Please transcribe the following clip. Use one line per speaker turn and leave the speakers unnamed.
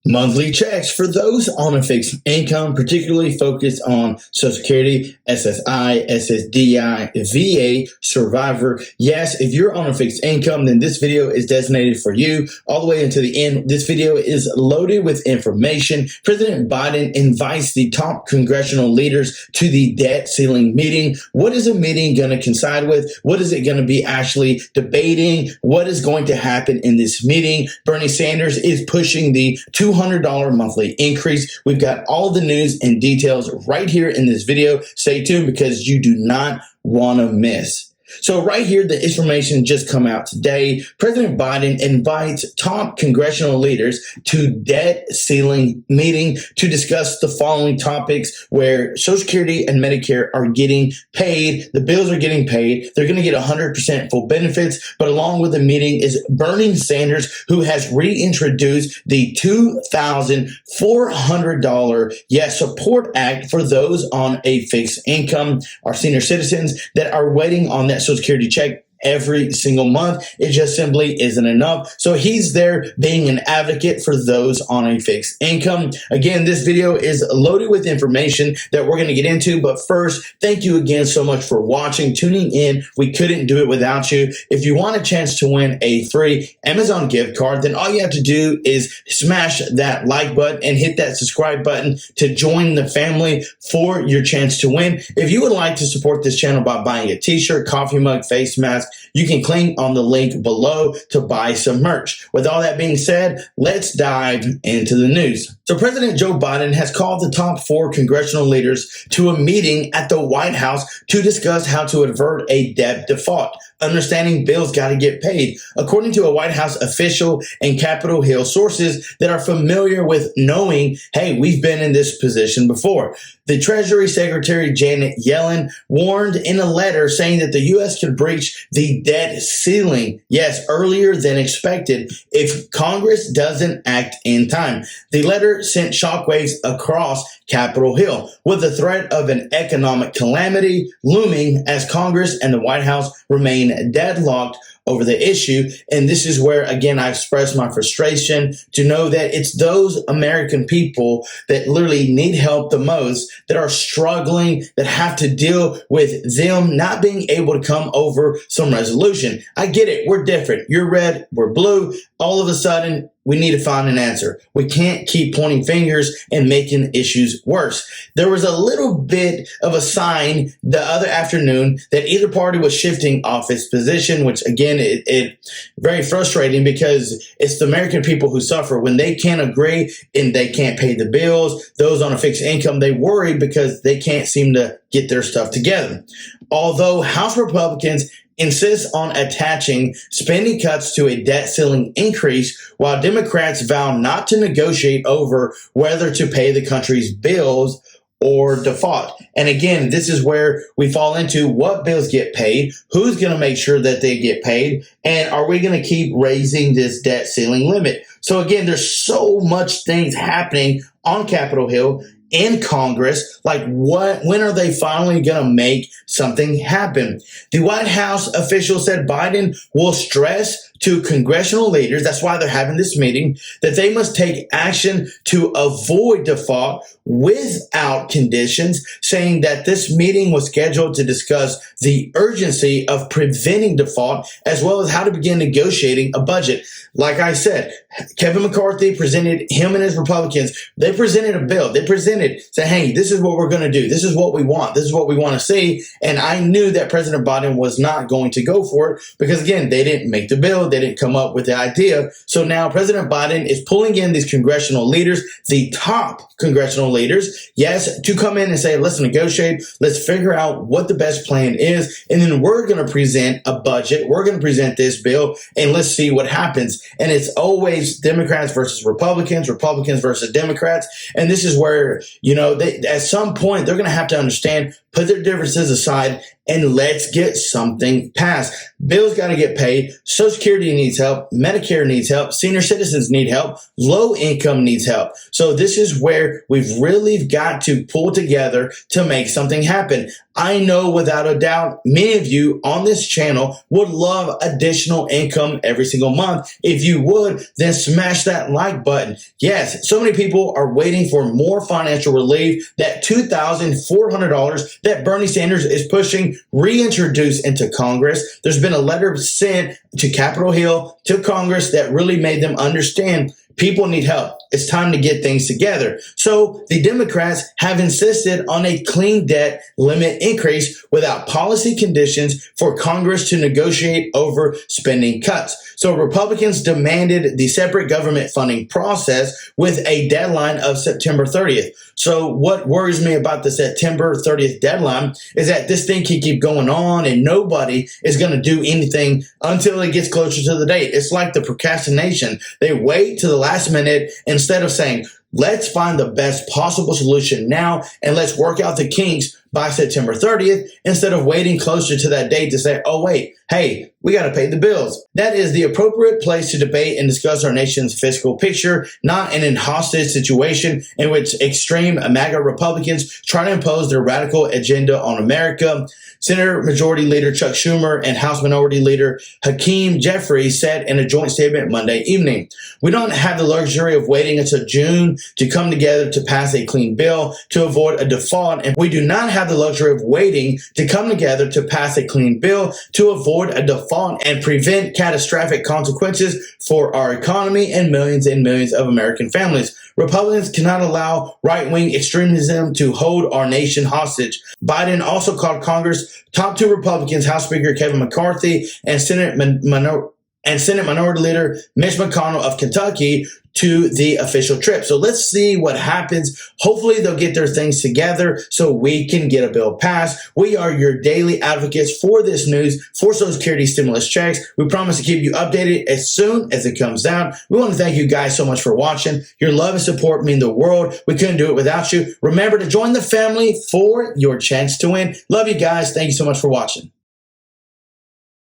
Monthly checks for those on a fixed income, particularly focused on Social Security, SSI, SSDI, VA, Survivor. Yes, if you're on a fixed income, then this video is designated for you. All the way into the end, this video is loaded with information. President Biden invites the top congressional leaders to the debt ceiling meeting. What is a meeting going to coincide with? What is it going to be actually debating? What is going to happen in this meeting? Bernie Sanders is pushing the $200 monthly increase. We've got all the news and details right here in this video. Stay tuned because you do not want to miss. So right here, the information just come out today. President Biden invites top congressional leaders to debt ceiling meeting to discuss the following topics where Social Security and Medicare are getting paid. The bills are getting paid. They're going to get 100% full benefits. But along with the meeting is Bernie Sanders, who has reintroduced the $2,400 Support Act for those on a fixed income, our senior citizens that are waiting on that Social Security check every single month. It just simply isn't enough. So he's there being an advocate for those on a fixed income. Again, this video is loaded with information that we're going to get into. But first, thank you again so much for watching, tuning in. We couldn't do it without you. If you want a chance to win a free Amazon gift card, then all you have to do is smash that like button and hit that subscribe button to join the family for your chance to win. If you would like to support this channel by buying a t-shirt, coffee mug, face mask, you can click on the link below to buy some merch. With all that being said, let's dive into the news. So President Joe Biden has called the top 4 congressional leaders to a meeting at the White House to discuss how to avert a debt default. Understanding bills got to get paid. According to a White House official and Capitol Hill sources that are familiar with knowing, hey, we've been in this position before. The Treasury Secretary Janet Yellen warned in a letter saying that the U.S. could breach the debt ceiling, yes, earlier than expected if Congress doesn't act in time. The letter sent shockwaves across Capitol Hill, with the threat of an economic calamity looming as Congress and the White House remain deadlocked over the issue. And this is where, again, I express my frustration to know that it's those American people that literally need help the most, that are struggling, that have to deal with them not being able to come over some resolution. I get it. We're different. You're red. We're blue. All of a sudden, we need to find an answer. We can't keep pointing fingers and making issues worse. There was a little bit of a sign the other afternoon that either party was shifting off its position, which again, it very frustrating because it's the American people who suffer when they can't agree and they can't pay the bills. Those on a fixed income, they worry because they can't seem to get their stuff together. Although House Republicans insist on attaching spending cuts to a debt ceiling increase, while Democrats vow not to negotiate over whether to pay the country's bills or default. And again, this is where we fall into what bills get paid, who's going to make sure that they get paid, and are we going to keep raising this debt ceiling limit? So again, there's so much things happening on Capitol Hill in Congress, like when are they finally going to make something happen? The White House official said Biden will stress to congressional leaders, that's why they're having this meeting, that they must take action to avoid default without conditions, saying that this meeting was scheduled to discuss the urgency of preventing default as well as how to begin negotiating a budget. Like I said, Kevin McCarthy presented, him and his Republicans, they presented a bill. They presented, say, hey, this is what we're going to do. This is what we want. This is what we want to see. And I knew that President Biden was not going to go for it because, again, they didn't make the bill. They didn't come up with the idea. So now President Biden is pulling in these congressional leaders, the top congressional leaders, yes, to come in and say, let's negotiate. Let's figure out what the best plan is. And then we're going to present a budget. We're going to present this bill and let's see what happens. And it's always Democrats versus Republicans, Republicans versus Democrats. And this is where, you know, at some point they're going to have to understand, put their differences aside and let's get something passed. Bills got to get paid. Social Security needs help. Medicare needs help. Senior citizens need help. Low income needs help. So this is where we've really got to pull together to make something happen. I know without a doubt, many of you on this channel would love additional income every single month. If you would, then smash that like button. Yes, so many people are waiting for more financial relief. That $2,400 that Bernie Sanders is pushing, reintroduced into Congress. There's been a letter sent to Capitol Hill, to Congress, that really made them understand people need help. It's time to get things together. So the Democrats have insisted on a clean debt limit increase without policy conditions for Congress to negotiate over spending cuts. So Republicans demanded the separate government funding process with a deadline of September 30th. So what worries me about the September 30th deadline is that this thing can keep going on and nobody is going to do anything until it gets closer to the date. It's like the procrastination. They wait to the last minute instead of saying, let's find the best possible solution now and let's work out the kinks by September 30th instead of waiting closer to that date to say, oh, wait, hey, we got to pay the bills. That is the appropriate place to debate and discuss our nation's fiscal picture, not in a hostage situation in which extreme MAGA Republicans try to impose their radical agenda on America. Senate Majority Leader Chuck Schumer and House Minority Leader Hakeem Jeffries said in a joint statement Monday evening, we don't have the luxury of waiting until June to come together to pass a clean bill to avoid a default, and we do not have the luxury of waiting to come together to pass a clean bill to avoid a default and prevent catastrophic consequences for our economy and millions of American families. Republicans cannot allow right-wing extremism to hold our nation hostage. Biden also called Congress top two Republicans, House Speaker Kevin McCarthy and Senate Minority Leader Mitch McConnell of Kentucky, to the official trip. So let's see what happens. Hopefully they'll get their things together so we can get a bill passed. We are your daily advocates for this news, for Social Security stimulus checks. We promise to keep you updated as soon as it comes down. We want to thank you guys so much for watching. Your love and support mean the world. We couldn't do it without you. Remember to join the family for your chance to win. Love you guys. Thank you so much for watching.